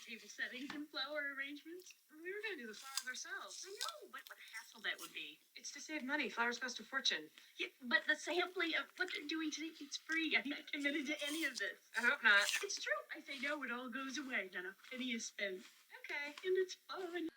table settings and flower arrangements. We were gonna do the flowers ourselves. I know, but what a hassle that would be. It's to save money. Flowers cost a fortune. Yeah, but the sampling of what they're doing today, it's free. I'm not committed to any of this. I hope not. It's true. I say no, it all goes away. Not a penny is spent. Okay. And it's fun.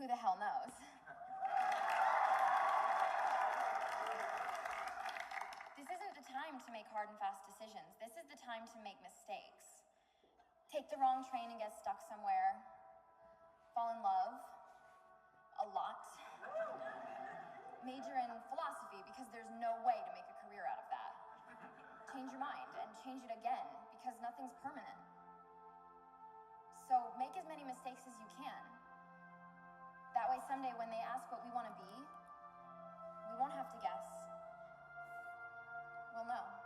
Who the hell knows? This isn't the time to make hard and fast decisions. This is the time to make mistakes. Take the wrong train and get stuck somewhere. Fall in love. A lot. Major in philosophy because there's no way to make a career out of that. Change your mind and change it again because nothing's permanent. So make as many mistakes as you can. That way someday when they ask what we want to be, we won't have to guess. We'll know.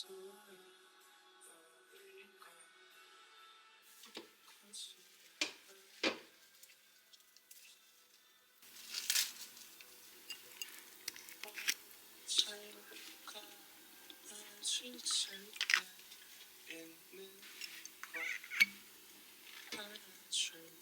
있는 것 같아.